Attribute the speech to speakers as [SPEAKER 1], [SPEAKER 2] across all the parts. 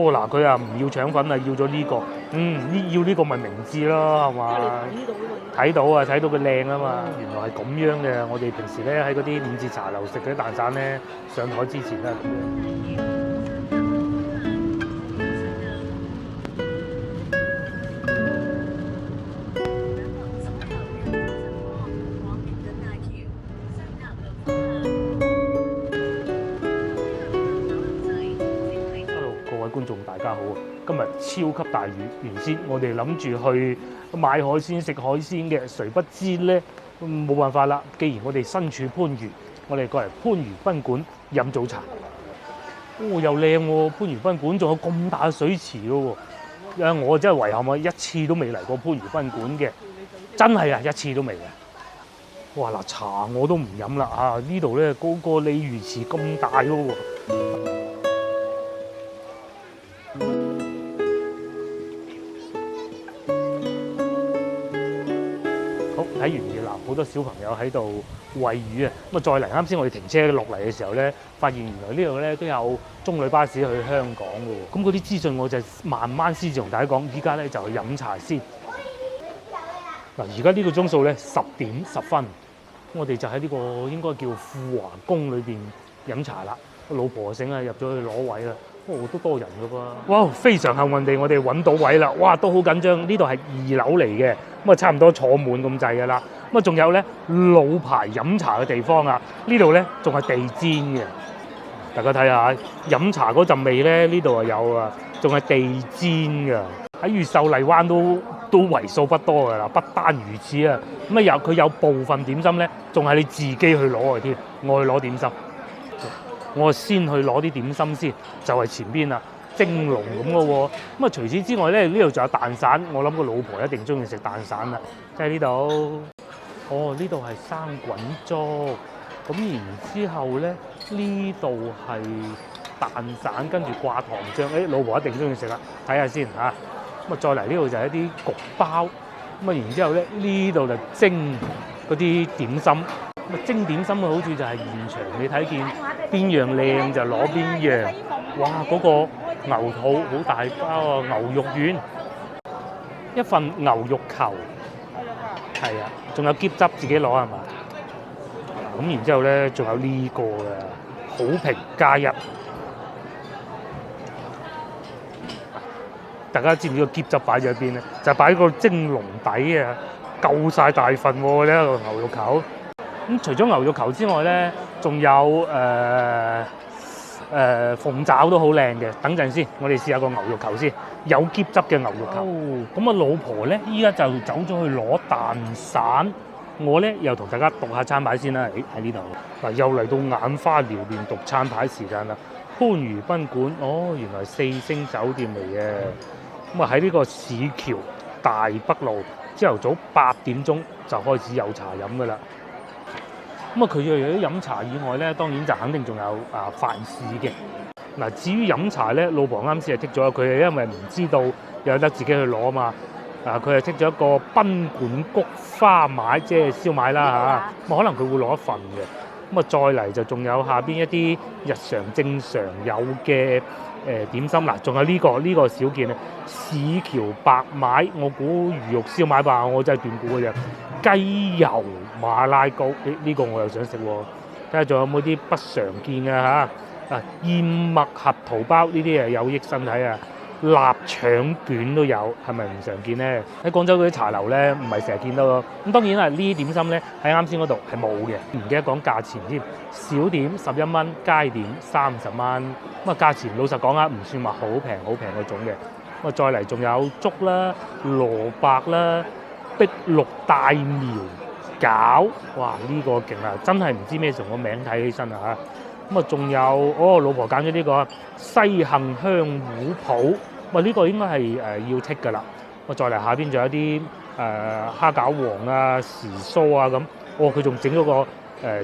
[SPEAKER 1] 哦嗱，佢啊唔要腸粉啊，要咗呢個，要呢個咪明智咯，係嘛？睇到啊，睇到佢靚啊嘛，原來係咁樣嘅。我哋平時咧喺嗰啲五節茶樓食嗰啲蛋散咧，上台之前都係咁樣。觀眾大家好啊！今日超級大雨，原先我哋諗住去買海鮮食海鮮嘅，誰不知咧冇辦法啦。既然我哋身處番禺，我哋過嚟番禺賓館飲早茶。哦，又靚喎！番禺賓館仲有咁大水池咯喎！我真係遺憾啊，一次都未嚟過番禺賓館嘅，真係啊，一次都未嘅。哇！嗱，茶我都唔飲啦啊！呢度咧嗰個鯉魚池咁大咯喎！睇完熱鬧，好多小朋友喺度餵魚啊！咁啊，再嚟啱先，我哋停車落嚟嘅時候咧，發現原來呢度咧都有中旅巴士去香港嘅喎。咁嗰啲資訊我就慢慢先至同大家講。依家咧就去飲茶先。嗱，而家呢個鐘數咧10:10，我哋就喺呢個應該叫富華宮裏邊飲茶啦。老婆醒啊，入咗去攞位啦。哦，都多人㗎噃！哇，非常幸運地，我哋揾到位啦！哇，都好緊張。呢度係2樓嚟嘅，咁啊差唔多坐滿咁滯㗎啦。咁啊仲有咧老牌飲茶嘅地方啊！呢度咧仲係地氈嘅，大家睇下飲茶嗰陣味咧，呢度啊有啊，仲係地氈㗎。喺越秀荔灣都為數不多㗎啦，不單如此啊！咁啊佢有部分點心咧，仲係你自己去攞嘅添。我去攞點心。我先去攞啲點心先，就係前邊啦，蒸籠咁嘅喎。咁啊，除此之外咧，呢度仲有蛋散。我諗個老婆一定中意食蛋散啦，即係呢度。哦，呢度係生滾粥。咁然之後咧，呢度係蛋散，跟住掛糖漿。老婆一定中意食啦，睇下先嚇。咁啊，再嚟呢度就係一啲焗包。咁啊，然之後咧，呢度就蒸嗰啲點心。蒸點心嘅好處就係現場你睇見邊樣靚就攞邊樣。哇！嗰個牛肚好大包啊，牛肉丸，一份牛肉球，係啊，仲有喼汁自己攞係嘛？咁然之後咧，仲有呢個嘅好評加一。大家知唔知個喼汁擺咗喺邊咧？就擺喺個蒸籠底啊，夠晒大份喎！呢個牛肉球。咁除咗牛肉球之外咧，仲有鳳爪都好靚嘅。等陣先，我哋試下個牛肉球先，有喼汁嘅牛肉球。咁啊，老婆咧依家就走咗去攞蛋散。我咧又同大家讀下餐牌先啦。喺呢度嗱，又嚟到眼花撩亂讀餐牌時間啦。番禺賓館，原來4星酒店嚟嘅。咁啊喺呢個市橋大北路，朝頭早8點鐘就開始有茶飲噶啦。咁啊，佢除咗飲茶以外咧，當然就肯定仲有飯市嘅。嗱，至於飲茶咧，老婆啱先係剔咗，佢係因為唔知道有得自己去攞啊嘛。佢係剔咗一個賓館菊花買，即係燒賣啦嚇。咁可能佢會攞一份嘅。咁啊，再嚟就仲有下邊一啲日常正常有嘅點心。嗱，仲有呢個少見啊，市橋白買，我估魚肉燒賣吧，我真係斷估嘅啫。雞油馬拉糕，呢個我又想食喎，睇下仲有冇啲不常見嘅嚇。燕麥核桃包呢啲係有益身體啊，臘腸卷都有，係咪唔常見咧？喺廣州嗰啲茶樓咧，唔係成日見到咯。咁當然啦，呢啲點心咧喺啱先嗰度係冇嘅，唔記得講價錢添。小點11蚊，佳點30蚊。咁啊，價錢老實講啊，唔算話好平嗰種嘅。咁啊，再嚟仲有粥啦、蘿蔔啦、碧綠大苗餃，哇！呢個勁啊，真係唔知咩從個名睇起身啊嚇。咁啊，仲有老婆揀咗呢個西杏香芋泡，哇！呢個應該係要剔㗎啦。我再嚟下邊仲有啲蝦餃王啊、時蔬啊咁。佢仲整咗個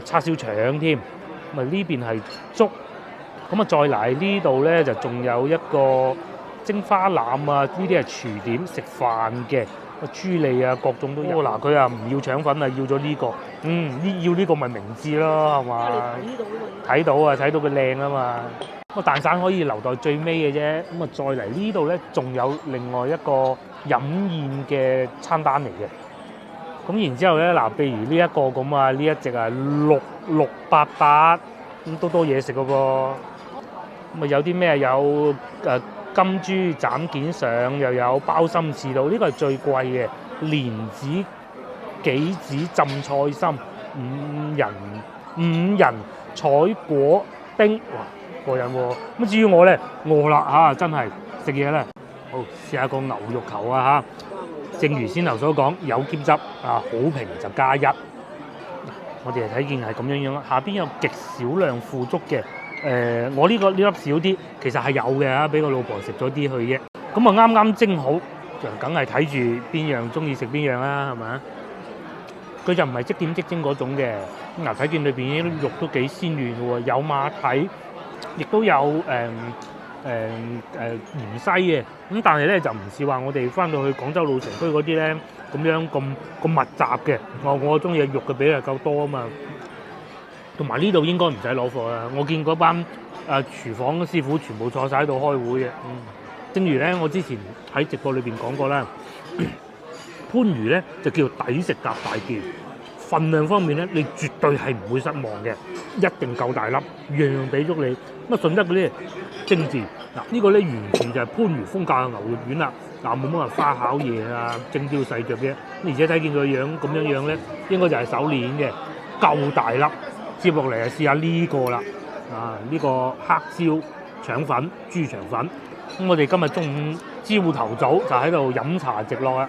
[SPEAKER 1] 叉燒腸添。咁啊，呢邊係粥。咁啊，再嚟呢度咧就仲有一個蒸花腩啊，呢啲係廚點食飯嘅。豬脷啊，各種都有。嗱，佢啊唔要腸粉啊，要咗呢個。要呢個咪明智咯，係嘛？睇到啊，睇到佢靚啊嘛。個蛋散可以留待最尾嘅啫。咁啊，再嚟呢度咧，仲有另外一個飲宴嘅餐單嚟嘅。咁然之後咧，嗱，譬如呢一個咁啊，呢一隻啊6688，咁都多嘢食嘅噃。咁啊有啲咩？有金豬斬件上，又有鮑參翅肚，呢個係最貴嘅。蓮子杞子浸菜心，五仁彩果丁，哇，過癮喎！咁至於我咧，餓啦嚇，真係食嘢咧。好，試下個牛肉球啊嚇。正如先頭所講，有兼汁啊，好評就加1。我哋睇見係咁樣樣啦，下邊有極少量腐竹嘅。我呢粒少啲，其實係有嘅嚇，俾個老婆食咗啲去啫。咁啊啱啱蒸好，就梗係睇住邊樣中意食邊樣啦，係咪？佢就唔係即點即蒸嗰種嘅。嗱，睇見裏邊啲肉都幾鮮嫩嘅喎，有馬蹄，亦都有芫茜嘅。咁但係咧就唔似話我哋翻到去廣州老城區嗰啲咧咁樣咁密集嘅。我中意肉嘅比例夠多啊嘛。同埋呢度應該唔使攞貨啦，我見嗰班廚房師傅全部坐晒喺度開會嘅。正如咧我之前喺直播裏邊講過啦，番禺咧就叫抵食夾大件，份量方面咧你絕對係唔會失望嘅，一定夠大粒，樣樣俾足你。咁啊順德嗰啲精緻，嗱呢個咧完全就係番禺風格嘅牛肉丸啦。嗱冇乜話花巧嘢啊，精雕細琢嘅，而且睇見佢樣咁樣咧，應該就係手鏈嘅，夠大粒。接落嚟啊，試下呢個啦，呢個黑椒腸粉、豬腸粉。咁我哋今日中午朝頭早就喺度飲茶直落啦，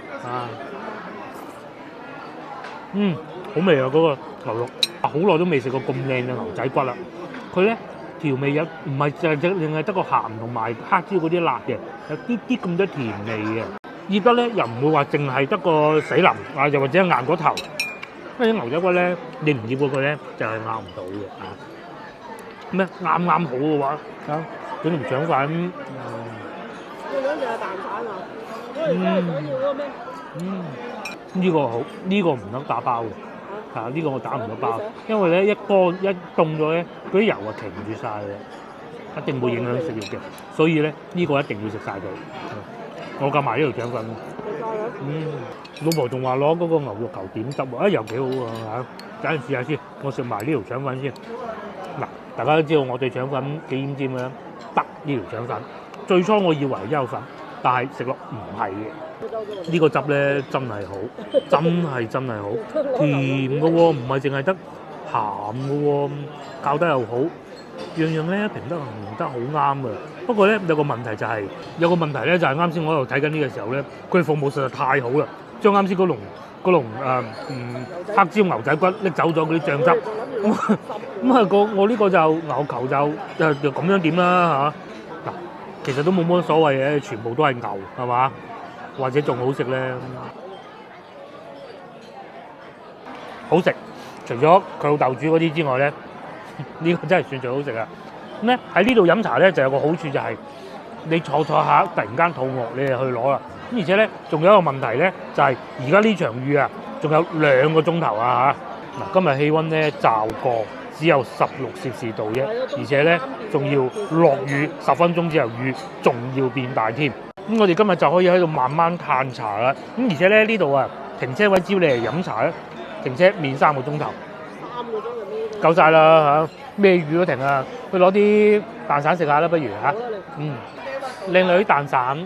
[SPEAKER 1] 好味啊！嗰個牛肉，好耐都未食過咁靚嘅牛仔骨啦。佢咧調味有唔係淨係得個鹹同埋黑椒嗰啲辣嘅，有啲咁多甜味嘅。醃得咧又唔會話淨係得個死腍啊，又或者硬嗰頭。因為啲牛仔骨咧，你唔醃過佢咧，就係咬唔到嘅。咩啱啱好嘅話，整條腸粉。
[SPEAKER 2] 我兩隻係蛋散啊！我而家係想要嗰個咩？
[SPEAKER 1] 呢個好，呢個唔得打包嘅。呢個我打唔到包，因為咧一凍咗咧，嗰啲油啊停住晒嘅，一定會影響食肉嘅。所以咧呢個一定要食晒佢。我夾埋呢條腸粉。老婆仲話攞嗰個牛肉球點汁喎，又幾好喎嚇！等陣試下先，我食埋呢條腸粉先。嗱，大家都知道我對腸粉幾奄尖嘅，得呢條腸粉。最初我以為有粉，但係食落唔係嘅。呢個汁咧真係好，真係好，甜嘅喎，唔係淨係得鹹嘅喎，教得又好，樣樣咧評得好啱嘅。不過咧有個問題就係啱先我喺度睇緊呢個時候咧，佢服務實在太好啦，將啱先嗰籠黑椒牛仔骨拎走咗嗰啲醬汁，我呢個就牛球就咁樣點啦嚇。嗱，其實都冇乜所謂嘅，全部都係牛係嘛，或者仲好食咧，好食。除咗佢老豆煮嗰啲之外咧，呢個真係算最好食啊！咁咧喺呢度飲茶咧就有個好處就係你坐下突然間肚餓，你就去攞啦。咁而且咧仲有一個問題咧，就係而家呢場雨啊，仲有2個鐘頭啊嚇！嗱，今日氣温咧驟降，只有16攝氏度啫，而且咧仲要落雨，10分鐘之後雨仲要變大添。咁我哋今日就可以喺度慢慢嘆茶啦。咁而且咧呢度啊停車位只要你嚟飲茶咧，停車免3個鐘頭。3個鐘就咩？夠曬啦嚇！咩魚都停啊！去攞啲蛋散食下啦，不如嚇。靚女蛋散。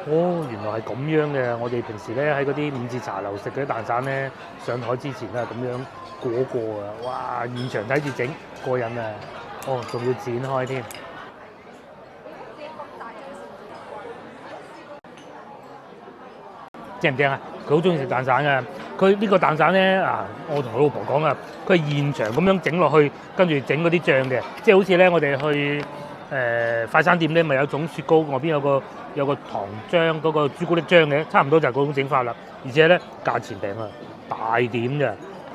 [SPEAKER 1] 哦，原來係咁樣嘅。我哋平時咧喺嗰啲5字茶樓食嗰啲蛋散咧，上台之前咧咁樣過啊！哇，現場睇住整過癮啊！哦，仲要剪開添。正唔正啊？佢好中意食蛋散嘅。佢呢個蛋散咧我同我老婆講啊，佢係現場咁樣整落去，跟住整嗰啲醬嘅，即係好似咧我哋去快餐店咧，咪有種雪糕外邊有個糖漿嗰個朱古力漿嘅，差唔多就係嗰種整法啦。而且咧價錢平啊，大點嘅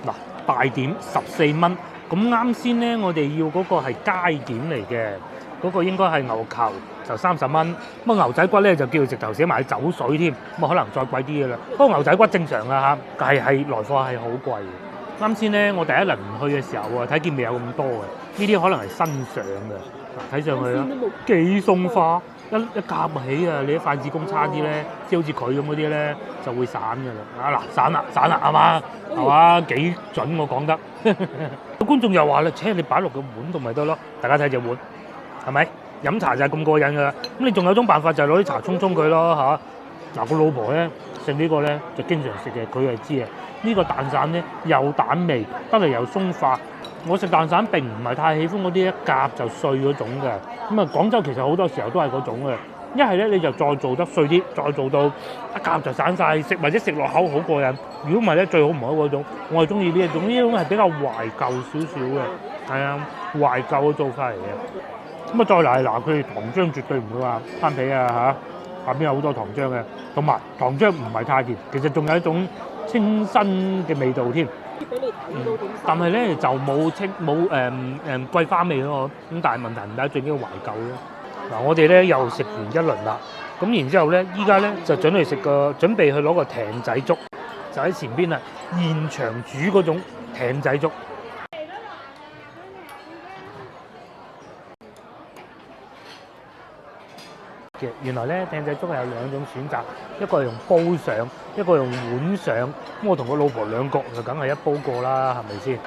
[SPEAKER 1] 嗱，大點14蚊。咁啱先咧，我哋要嗰個係街點嚟嘅，嗰個應該係牛球就30蚊。咁牛仔骨咧就叫佢直頭寫埋酒水添，咁啊可能再貴啲嘅啦。不過牛仔骨正常啦嚇，但係來貨係好貴嘅。啱先咧，我第一輪去嘅時候啊，睇見未有咁多嘅，呢啲可能係新上嘅。嗱，睇上去啦，幾鬆花，一夾起啊！你啲筷子工差啲咧，即係好似佢咁嗰啲咧，就會散㗎啦。啊嗱，散啦，係嘛？係嘛？幾準我講得。觀眾又話啦，你擺落個碗度咪得咯？大家睇隻碗，係咪？飲茶就係咁過癮㗎啦。咁你仲有種辦法就係攞啲茶沖佢咯嚇。嗱，個老婆咧食呢個咧就經常食嘅，佢係知嘅。呢個蛋散咧有蛋味，得嚟又鬆化。我食蛋散並唔係太喜歡嗰啲一夾就碎嗰種嘅。咁啊，廣州其實好多時候都係嗰種嘅。一係咧你就再做得碎啲，再做到一夾就散晒，食或者食落口好過癮。如果唔係咧，最好唔好嗰種。我係中意呢一種，呢種係比較懷舊少少嘅，係啊，懷舊嘅做法嚟嘅。咁啊，再嚟嗱，佢哋糖漿絕對唔會話翻皮啊嚇，下邊有好多糖漿嘅，同埋糖漿唔係太甜，其實仲有一種清新嘅味道添。但係咧就冇桂花味咯，咁但係問題唔大，最緊要懷舊咯。嗱，我哋咧又食完一輪啦，咁然之後咧，依家咧就準備去攞個艇仔粥，就喺前邊啦，現場煮嗰種艇仔粥。原來咧艇仔粥係有兩種選擇，一個係用煲上，一個係用碗上。咁我同個老婆兩個就梗係一煲過啦，係咪先？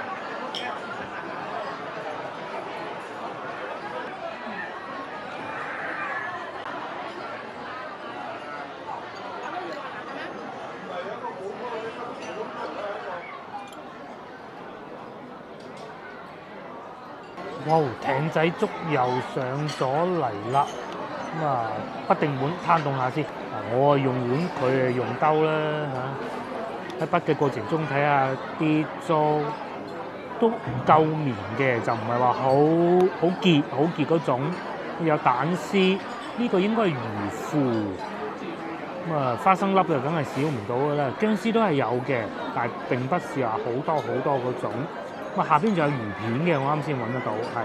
[SPEAKER 1] 哇！艇仔粥又上咗嚟啦〜咁啊，不定碗攤凍下先。嗱，我用碗，佢係用兜啦嚇。喺滗嘅過程中睇下啲粥都夠綿嘅，就唔係話好結嗰種。有蛋絲，呢個應該係魚腐。咁啊，花生粒就梗係少唔到㗎啦。薑絲都係有嘅，但係並不是話好多嗰種。咁啊，下邊仲有魚片嘅，我啱先揾得到，係。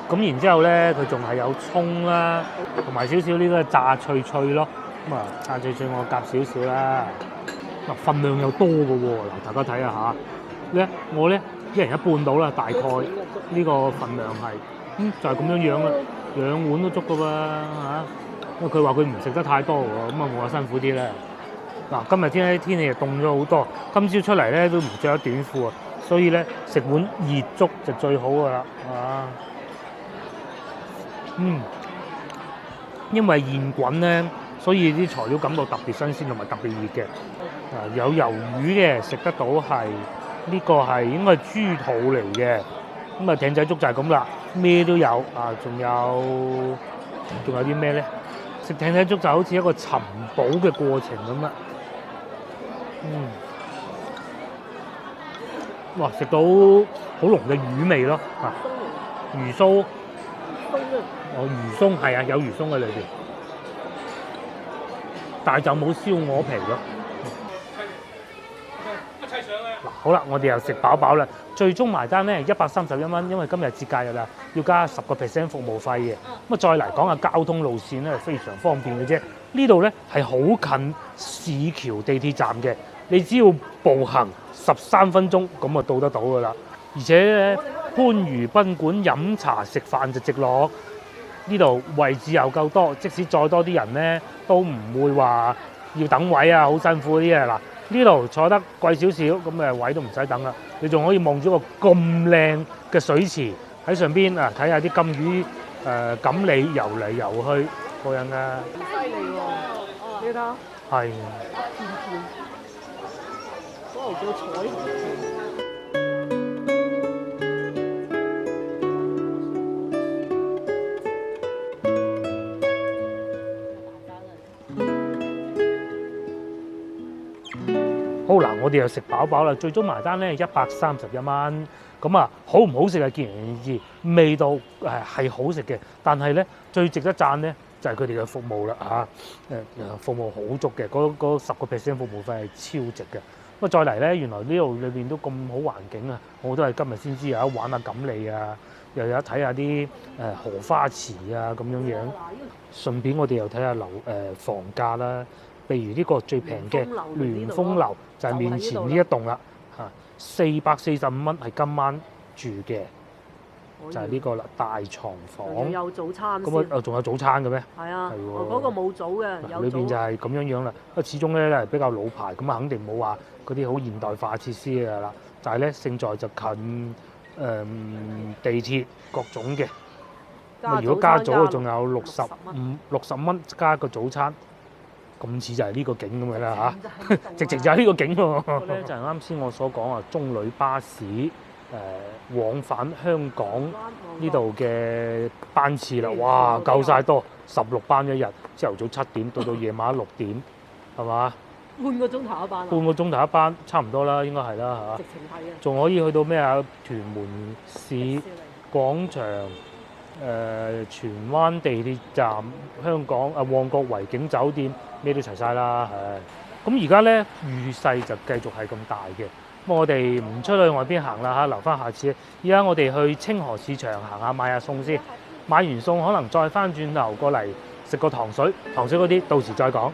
[SPEAKER 1] 咁然之後咧，佢仲係有葱啦，同埋少少呢個炸脆咯。咁啊，炸脆我夾少少啦。嗱，份量又多嘅喎。嗱，大家睇下嚇。我咧一人一半到啦，大概呢個份量係。就係咁樣啦，兩碗都足嘅喎嚇。因為佢話佢唔食得太多喎，咁啊我辛苦啲啦。嗱，今日天氣又凍咗好多，今朝出嚟咧都唔着咗短褲啊，所以咧食碗熱粥就最好嘅啦，啊！因為現滾咧，所以啲材料感到特別新鮮同埋特別熱嘅。有魷魚嘅，食得到係呢個係應該係豬肚嚟嘅。咁啊艇仔粥就係咁啦，咩都有啊，仲有啲咩咧？食艇仔粥就好似一個尋寶嘅過程咁啦。哇！食到好濃嘅魚味咯，魚酥。魚鬆係啊，有魚鬆喺裏邊，但係就冇燒鵝皮咯。嗱，好啦，我哋又食飽啦，最終埋單咧131蚊，因為今日節假日啦，要加10% 服務費嘅。咁啊，再嚟講下交通路線咧，非常方便嘅啫。呢度咧係好近市橋地鐵站嘅，你只要步行13分鐘咁啊到得到噶啦。而且咧，番禺賓館飲茶食飯就直落。呢度位置又夠多，即使再多啲人咧，都唔會話要等位啊，好辛苦嗰啲啊！嗱，呢度坐得貴少少，咁誒位都唔使等啦。你仲可以望住個咁靚嘅水池喺上邊啊，睇下啲金魚錦鯉游嚟游去，過癮啊！
[SPEAKER 2] 犀利喎，你睇下。
[SPEAKER 1] 係。
[SPEAKER 2] 片片，嗰度叫彩片。
[SPEAKER 1] 好嗱，我哋又食飽啦，最終埋單咧131蚊。咁啊，好唔好食係見仁見智，味道係好食嘅，但係咧最值得讚咧就係佢哋嘅服務啦嚇。服務好足嘅，嗰10% 服務費係超值嘅。咁啊再嚟咧，原來呢度裏邊都咁好環境啊！我都係今日先知有得玩下錦鯉啊，又有睇下啲荷花池啊咁樣樣。順便我哋又睇下房價啦，譬如呢個最平嘅聯豐樓就係面前呢一棟啦嚇，445蚊係今晚住嘅，就係呢個啦，大床房。
[SPEAKER 2] 有早餐
[SPEAKER 1] 咁啊，仲有早餐嘅咩？
[SPEAKER 2] 係啊，
[SPEAKER 1] 係喎
[SPEAKER 2] 嗰個冇早嘅，有
[SPEAKER 1] 裏邊就係咁樣樣啦。不過始終咧係比較老牌，咁啊肯定冇話嗰啲好現代化設施㗎啦。但係咧勝在就近地鐵各種嘅。如果加早啊，仲有60蚊加個早餐，咁似就係呢個景咁嘅啦嚇，直情就係呢個景喎。咧就係啱先我所講啊，中旅巴士往返香港呢度嘅班次啦，哇夠晒多，16班一日，朝頭早7點到夜晚6點，係嘛？
[SPEAKER 2] 半個鐘頭一班。
[SPEAKER 1] 半個鐘頭一班，差唔多啦，應該係啦嚇。
[SPEAKER 2] 直情係啊！
[SPEAKER 1] 仲可以去到咩啊？屯門市廣場。荃灣地鐵站、香港旺角維景酒店咩都齊晒啦，係。咁而家咧預勢就繼續係咁大嘅，咁我哋唔出去外邊行啦嚇，留翻下次。而家我哋去清河市場行下買下餸先，買完餸可能再翻轉頭過嚟食個糖水嗰啲到時再講。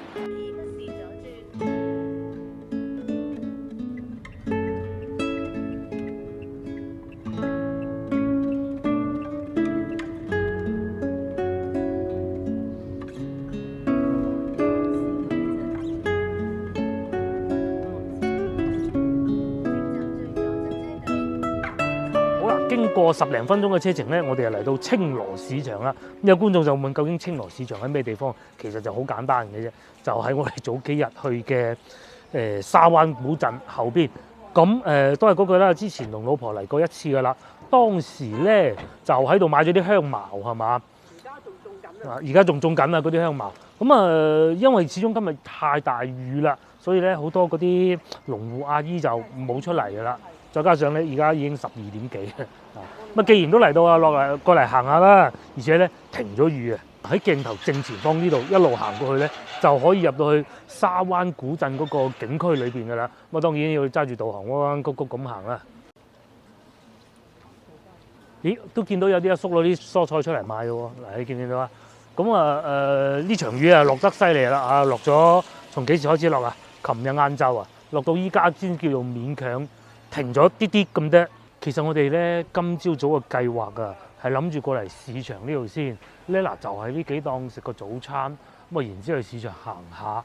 [SPEAKER 1] 經過10零分鐘嘅車程咧，我哋就嚟到青羅市場啦。有觀眾就問究竟青羅市場喺咩地方？其實就好簡單嘅啫，就喺我哋早幾日去嘅沙灣古鎮後邊。咁都係嗰句啦，之前同老婆嚟過一次噶啦。當時咧就喺度買咗啲香茅係嘛？
[SPEAKER 2] 而家仲種緊啊！
[SPEAKER 1] 而家仲種緊啊嗰啲香茅。咁因為始終今日太大雨啦，所以咧好多嗰啲農戶阿姨就冇出嚟噶啦。再加上咧，而家已經12點幾啦。咁既然都嚟到啊，過嚟行下啦。而且咧停咗雨啊，喺鏡頭正前方呢度一路行過去咧，就可以入到去沙灣古鎮嗰個景區裏邊噶啦。咁當然要揸住導航彎彎曲曲咁行啦。咦，都見到有啲阿叔攞啲蔬菜出嚟賣嘅喎。嗱，你見唔見到啊？咁呢場雨啊落得犀利啦啊！落咗從幾時開始落啊？琴日晏晝啊，落到依家先叫做勉強停咗啲啲咁多。其實我哋咧今朝早嘅計劃啊，係諗住過嚟市場呢度先。咧嗱，就係呢幾檔食個早餐，咁啊然之後去市場行下。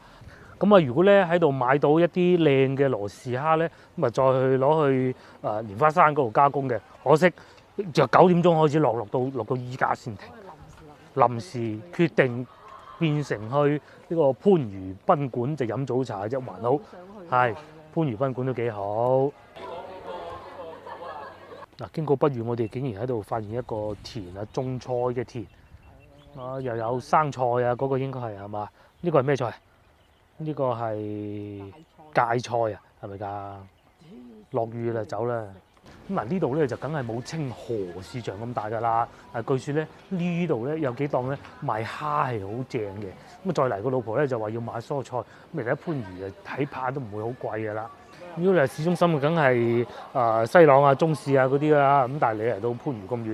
[SPEAKER 1] 咁啊，如果咧喺度買到一啲靚嘅羅氏蝦咧，咁啊再去攞去蓮花山嗰度加工嘅。可惜就9點鐘開始落到依家先停。臨時決定變成去呢個番禺賓館就飲早茶啫，還好。係番禺賓館都幾好。嗱，經過不遠，我哋竟然喺度發現一個田啊，種菜嘅田啊，又有生菜啊，嗰個應該係嘛？呢個係咩菜？呢個係芥菜啊，係咪㗎？落雨啦，走啦。咁嗱，呢度咧就梗係冇清河市場咁大㗎啦。據說咧呢度咧有幾檔咧賣蝦係好正嘅。咁啊，再嚟個老婆咧就話要買蔬菜。咁而家番禺啊，睇怕都唔會好貴㗎啦。如果你係市中心，梗係西朗啊、中市啊嗰啲啦。咁但係你嚟到番禺咁遠，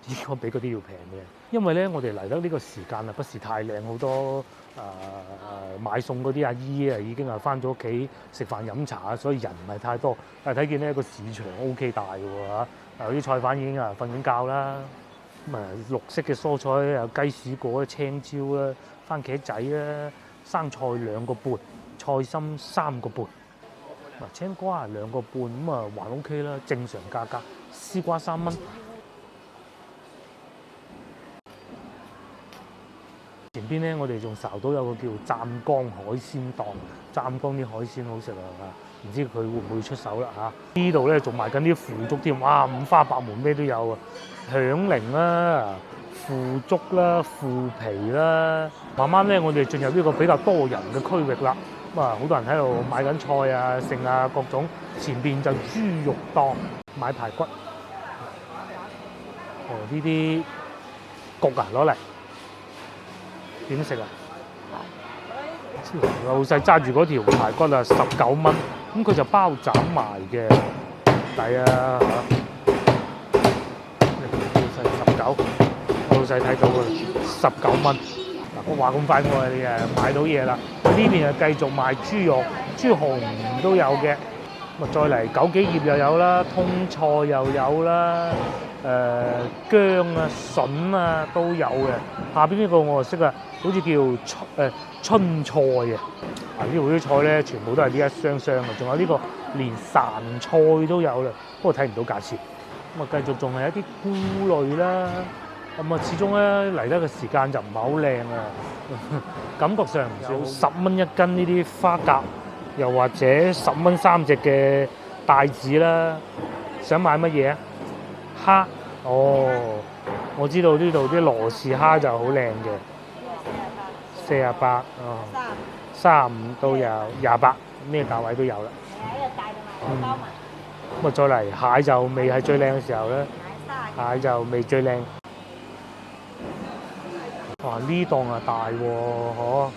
[SPEAKER 1] 應該比嗰啲要平嘅。因為咧，我哋嚟得呢個時間啊，不是太靚，好多買餸嗰啲阿姨啊，已經係翻咗屋企食飯飲茶，所以人唔係太多。但係睇見呢個市場 OK 大嘅喎嚇，有啲菜販已經啊瞓緊覺啦。咁綠色嘅蔬菜有雞屎果、青椒啦、番茄仔啦、生菜2個半，菜心3個半。青瓜2個半，咁還 OK 啦，正常價格。絲瓜3蚊。前邊咧，我哋仲睄到有個叫湛江海鮮檔，湛江啲海鮮好食啊！唔知佢會唔會出手啦嚇？呢度咧仲賣緊啲腐竹添，哇，五花八門咩都有啊！響鈴啦、腐竹啦、腐皮啦，慢慢咧我哋進入呢個比較多人嘅區域啦。咁啊，好多人喺度買緊菜啊、剩啊各種。前邊就豬肉檔買排骨，呢啲焗啊攞嚟。點食啊？老細揸住嗰條排骨啊，19蚊，咁佢就包斬埋嘅，抵啊嚇！老細揸，我老細睇到㗎，19蚊。嗱，我話咁快我哋買到嘢啦。呢邊啊繼續賣豬肉、豬紅都有嘅。咁啊再嚟枸杞葉又有啦，通菜又有啦，薑啊、筍啊都有嘅。下邊呢個我就識啊，好似叫春菜嘅。呢度啲菜咧，全部都係呢一箱箱嘅，仲有呢個連潺菜都有啦，不過睇唔到價錢。咁啊，繼續仲係一啲菇類啦。咁啊，始終咧嚟得嘅時間就唔係好靚啊，感覺上唔少10蚊一斤呢啲花甲，又或者10蚊3隻嘅帶子啦。想買乜嘢啊？蝦哦，我知道呢度啲羅氏蝦就好靚嘅，48哦。35都有，28咩價位都有啦。咁啊，再嚟蟹就未係最靚嘅時候咧，蟹就未最靚。哇！呢檔啊大喎，嗬。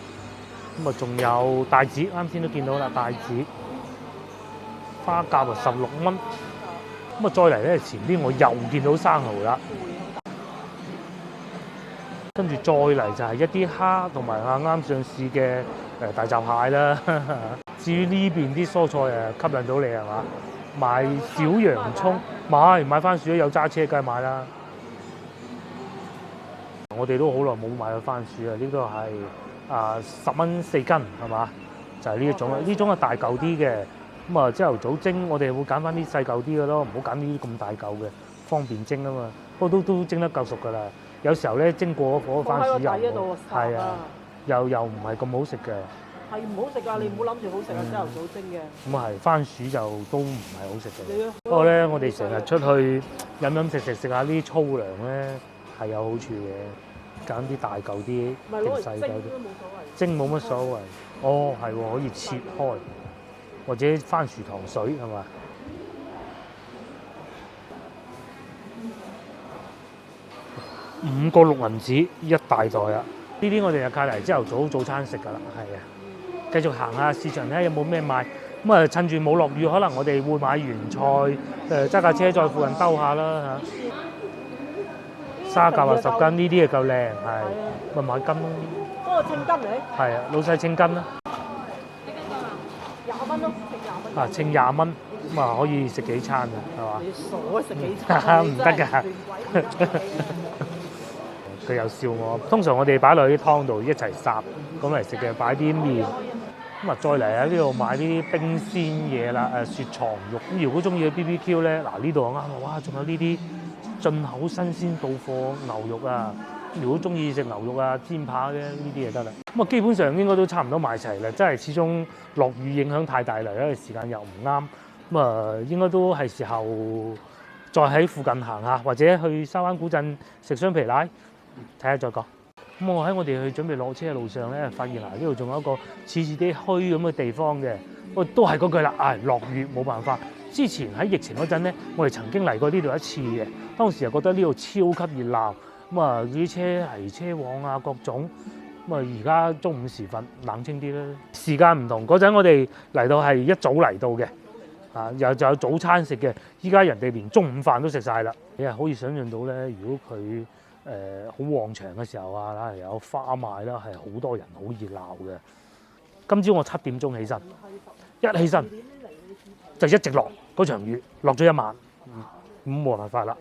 [SPEAKER 1] 咁啊，仲有帶子，啱先都見到啦，帶子花甲啊16蚊。咁啊，再嚟咧前邊我又見到生蠔啦。跟住再嚟就係一啲蝦同埋啱上市嘅大閘蟹啦。至於呢邊啲蔬菜吸引到你係嘛？買小洋葱，買番薯有揸車梗係買啦。我哋都好耐冇買過番薯啊！呢個係10蚊4斤係嘛？就係呢一種啦。呢種係大嚿啲嘅。咁啊，朝頭早蒸，我哋會揀翻啲細嚿啲嘅咯，唔好揀呢啲咁大嚿嘅，方便蒸啊嘛。不過都蒸得夠熟㗎啦。有時候咧蒸過火番薯又係啊，又唔係咁好食嘅。
[SPEAKER 2] 係唔好食㗎，你唔好諗住好食啊！朝頭早蒸嘅。
[SPEAKER 1] 咁啊係，番薯就都唔係好食嘅。不過咧，我哋成日出去飲食下啲粗糧咧，係有好處嘅。揀啲大嚿啲定細嚿啲，蒸冇乜所謂。哦，係喎，可以切開，或者番薯糖水係嘛？5個6銀紙一大袋啊！呢啲我哋就靠嚟朝頭早餐食㗎啦，係啊。繼續行下市場睇下有冇咩賣。咁啊，趁住冇落雨，可能我哋會買原菜，揸架車在附近兜下啦嚇。沙甲10斤，呢啲嘢夠靚，係咪買斤咯？
[SPEAKER 2] 嗰個稱斤嚟？
[SPEAKER 1] 係啊，老細稱斤啦。
[SPEAKER 2] 20蚊咯，稱20蚊。啊，
[SPEAKER 1] 稱20蚊，咁啊可以食幾餐啊，係嘛？
[SPEAKER 2] 你傻食幾餐？
[SPEAKER 1] 唔得㗎。佢又笑我。通常我哋擺落啲湯度一齊烚咁嚟食嘅，擺啲麵。咁啊，再嚟喺呢度買啲冰鮮嘢啦，雪藏肉。咁如果中意嘅 BBQ 咧，嗱呢度啱啊！哇，仲有呢啲進口新鮮到貨牛肉啊！如果中意食牛肉啊、煎扒嘅呢啲就得啦。咁啊，基本上應該都差唔多買齊啦。真係始終落雨影響太大啦，因為時間又唔啱。咁啊，應該都係時候再喺附近行下，或者去沙灣古鎮食雙皮奶，睇下再講。咁我喺我哋去準備落車嘅路上咧，發現呢度仲有一個似啲墟咁嘅地方嘅。都係嗰句啦，落雨冇辦法。之前喺疫情嗰陣咧，我哋曾經嚟過呢度一次嘅，當時又覺得呢度超級熱鬧。咁啊，啲車嚟車往啊，各種。咁啊，而家中午時分冷清啲啦，時間唔同。嗰陣我哋嚟到係一早嚟到嘅，就有早餐食嘅。依家人哋連中午飯都食晒啦。你係可以想象到咧，如果佢好旺場嘅時候啊，有花賣啦，係好多人，好熱鬧嘅。今朝我7點鐘起身，一起身就一直落嗰場雨，落咗一晚，咁冇辦法啦。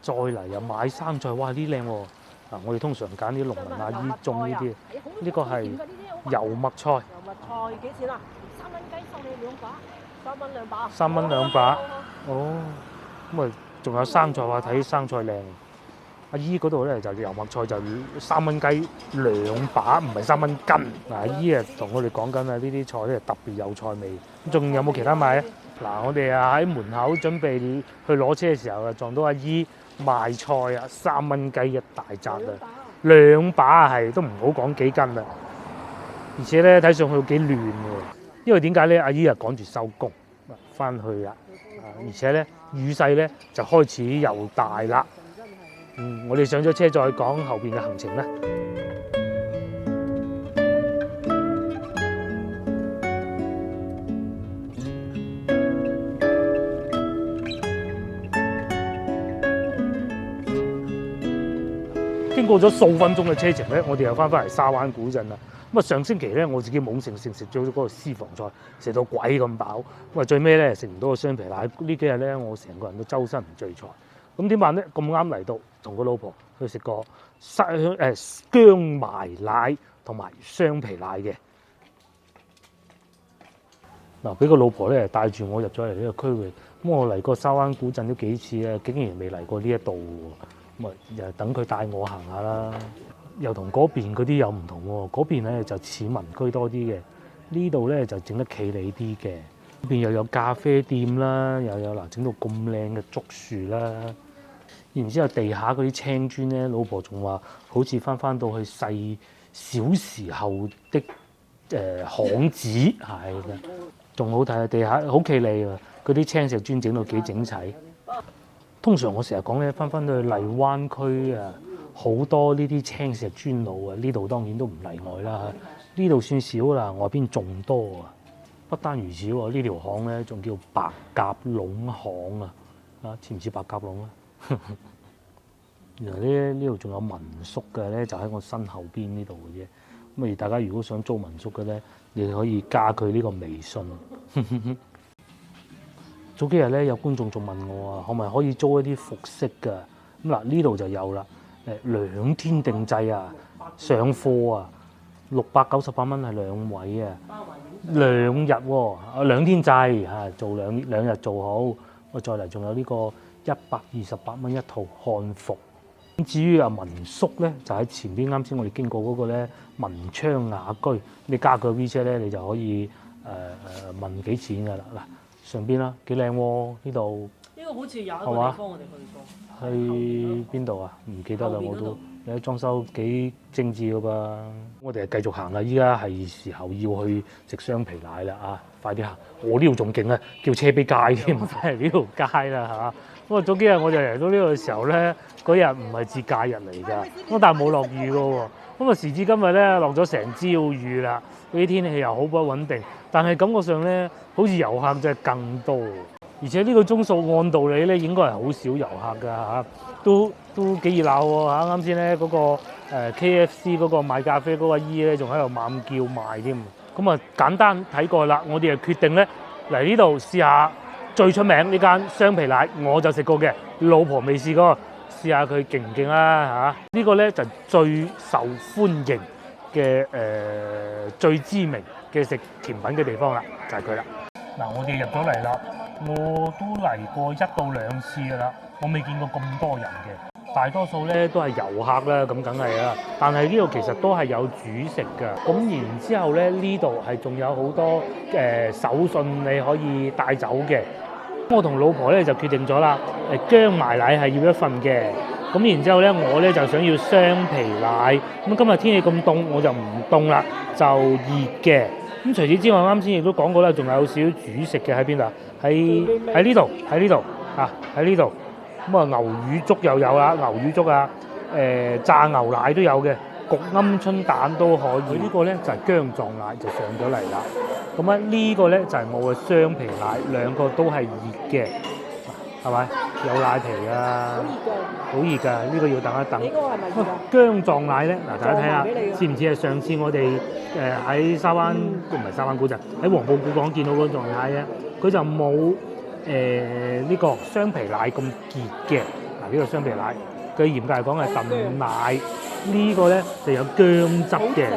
[SPEAKER 1] 再嚟又買生菜，哇！呢啲靚喎。我哋通常揀啲農民阿姨種呢啲。呢個係油麥菜。油麥菜幾錢啊？3蚊雞送你2把，3蚊2把。3蚊2把。哦。咁啊，仲有生菜，話睇生菜靚。阿姨嗰度咧就油麥菜就3蚊雞2把，唔係3蚊斤。阿姨啊同我哋講緊啊，呢啲菜咧特別有菜味。咁仲有冇其他買啊？嗱，我哋啊喺門口準備去攞車嘅時候啊，撞到阿姨賣菜啊，3蚊雞一大紮啊，2把啊係都唔好講幾斤啦。而且咧睇上去幾亂喎，因為點解咧？阿姨啊趕住收工翻去啊，而且咧雨勢咧就開始又大啦。我哋上咗車再講後邊嘅行程啦。經過咗數分鐘嘅車程咧，我哋又翻嚟沙灣古鎮啦。咁啊，上星期咧，我自己懵盛盛食咗嗰個私房菜，食到鬼咁飽。咁啊，最尾咧食唔到個雙皮奶。呢幾日咧，我成個人都周身唔聚財。咁點辦咧？咁啱嚟到，同個老婆去食個薑埋奶同埋雙皮奶嘅。嗱，俾個老婆咧帶住我入咗嚟呢個區域。咁我嚟過沙灣古鎮都幾次咧，竟然未嚟過呢一度喎。咁啊，又等佢帶我行下啦。又同嗰邊嗰啲有唔同喎。嗰邊咧就似民居多啲嘅，呢度咧就整得企理啲嘅。呢邊又有咖啡店啦，又有嗱整到咁靚嘅竹樹啦。然之後地下嗰啲青磚咧，老婆仲話好似翻到去細小時候的巷子，係嘅，仲好睇啊！地下好企理啊！嗰啲青石磚整到幾整齊。通常我成日講咧，翻到去荔灣區啊，好多呢啲青石磚路啊，呢度當然都唔例外啦。呢度算少啦，外邊仲多啊。不單如此喎，呢條巷咧仲叫白鴿籠巷啊，似唔似白鴿籠啊？原來呢度仲有民宿嘅咧，就喺我身後邊呢度嘅啫。咁而大家如果想租民宿嘅咧，你可以加佢呢個微信。早幾日咧有觀眾仲問我啊，可唔可以租一啲服飾㗎？咁嗱呢度就有啦。2天定制啊，上課啊，698蚊係2位啊，2日喎，2天制嚇，做兩日做好。我再嚟仲有呢個128蚊一套漢服。至於民宿咧，就喺前邊啱先我哋經過嗰個咧文昌雅居，你加個 WeChat 咧，你就可以問幾錢㗎啦。嗱，上邊啦幾靚喎呢度。呢個好似有一個地方我哋去過。去邊度啊？唔記得啦，我都。你裝修幾精緻㗎噃。我哋繼續行啦，依家係時候要去食雙皮奶啦啊！快啲行！我呢度仲勁啊，叫車陂街添，真係呢條街啦嚇。咁啊，早幾日我就嚟到呢度嘅時候咧，嗰日唔係節假日嚟㗎，咁但係冇落雨㗎喎。咁啊，時至今日咧落咗成朝雨啦，呢啲天氣又好不穩定，但係感覺上咧好似遊客真係更多，而且呢個鐘數按道理咧應該係好少遊客㗎嚇，都幾熱鬧喎嚇。啱先咧嗰個KFC 嗰個賣咖啡嗰個阿姨咧仲喺度猛叫賣添。咁啊簡單睇過啦，我哋就決定咧嚟呢度試下最出名呢間雙皮奶，我就食過嘅，老婆未試過。試下佢勁唔勁啦嚇！呢個咧就最受歡迎嘅最知名嘅食甜品嘅地方啦，就係佢啦。嗱，我哋入咗嚟啦，我都嚟過1到2次噶啦，我未見過咁多人嘅，大多數咧都係遊客啦，咁梗係啦。但係呢度其實都係有主食㗎，咁然之後咧呢度係仲有好多手信你可以帶走嘅。我同老婆咧就決定咗啦，薑埋奶係要一份嘅，咁然之後咧我咧就想要雙皮奶。咁今日天氣咁凍，我就唔凍啦，就熱嘅。咁除此之外，啱先亦都講過啦，仲有少少主食嘅喺邊度？喺呢度嚇，喺呢度。咁啊牛乳粥又有啦，牛乳粥啊，炸牛奶都有嘅，焗鵪鶉蛋都可以。呢個咧就係薑撞奶就上咗嚟啦。咁啊呢個咧就係我嘅雙皮奶，兩個都係熱嘅，係咪？有奶皮啊，好熱㗎，呢個要等一等。呢個係咪薑撞奶咧？嗱，大家睇下，似唔似係上次我哋喺沙灣唔係沙灣古鎮，喺黃埔古港見到嗰撞奶咧？佢就冇呢個雙皮奶咁熱嘅。嗱，呢個雙皮奶，佢嚴格嚟講係燉奶，呢個咧就有薑汁嘅。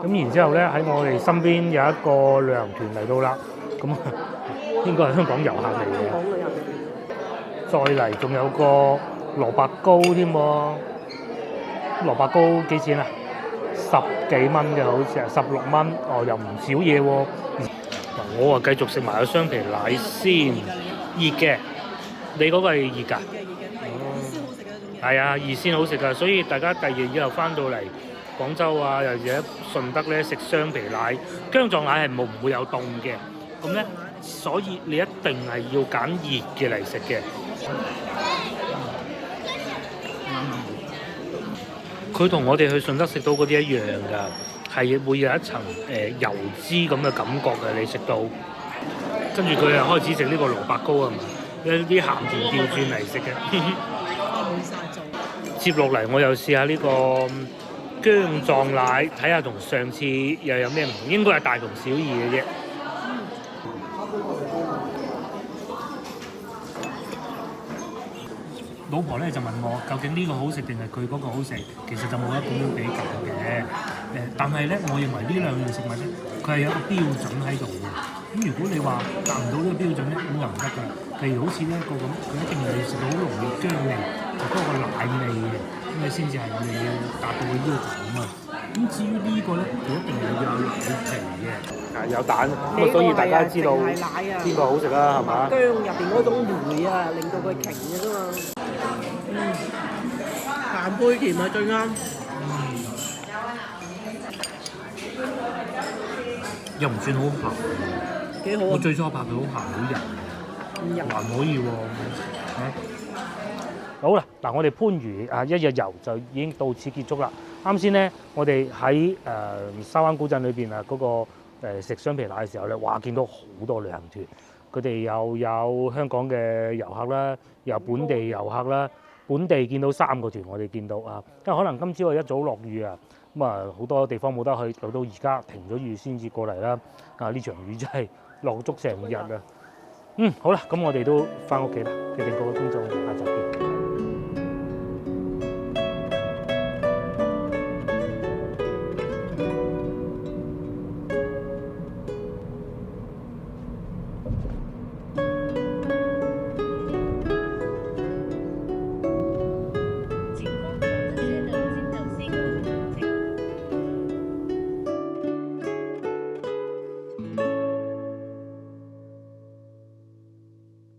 [SPEAKER 1] 咁然之後咧，喺我哋身邊有一個旅行團嚟到啦，咁應該係香港遊客嚟嘅。再嚟仲有個蘿蔔糕添喎，蘿蔔糕幾錢啊？10幾蚊嘅好似係16蚊，哦又唔少嘢喎。嗱，我啊繼續食埋個雙皮奶先，熱嘅，你嗰個係熱㗎？係啊，熱先好食㗎，所以大家第二日以後翻到嚟廣州啊，又或者順德咧食雙皮奶，薑撞奶係唔會有凍嘅，咁咧，所以你一定係要揀熱嘅嚟食嘅。佢同我哋去順德食到嗰啲一樣㗎，係會有一層油脂咁嘅感覺嘅，你食到。跟住佢又開始食呢個蘿蔔糕啊，有啲鹹甜調轉嚟食嘅。黐接落嚟我又試下呢個薑撞奶，睇下同上次又有咩唔同，應該係大同小異嘅啫。老婆咧就問我究竟呢個好食定係佢嗰個好食，其實就冇一點樣比較嘅。但係咧，我認為呢兩樣食物咧，佢係有一個標準喺度嘅。咁如果你話達唔到呢個標準咧，咁就唔得㗎。譬如好似呢一個咁，佢一定係食到好濃嘅薑味，就多過奶味嘅，咁你先至係我哋要達到嘅要求啊嘛。咁至於呢個咧，佢一定係要有奶皮嘅，有蛋，咁所以大家知道邊個好食啦，係嘛？
[SPEAKER 2] 薑入邊嗰種梅啊，令到佢瓊嘅啫嘛。鹹配甜係最啱。
[SPEAKER 1] 又唔算好鹹，
[SPEAKER 2] 幾好啊！
[SPEAKER 1] 我最初拍佢好鹹好油，還可以喎。好啦，嗱，我哋番禺一日遊就已經到此結束啦。啱先咧，我哋喺沙灣古鎮裏邊嗰個食雙皮奶嘅時候咧，哇，見到好多旅行團，佢哋又有香港嘅遊客啦，又有本地遊客啦。本地見到3個團，我哋見到啊，因為可能今朝一早落雨啊，咁啊好多地方冇得去，留到而家停咗雨先至過嚟啦。啊，呢場雨真係落足成日啊！好啦，咁我哋都翻屋企啦，決定各位觀眾，下集見。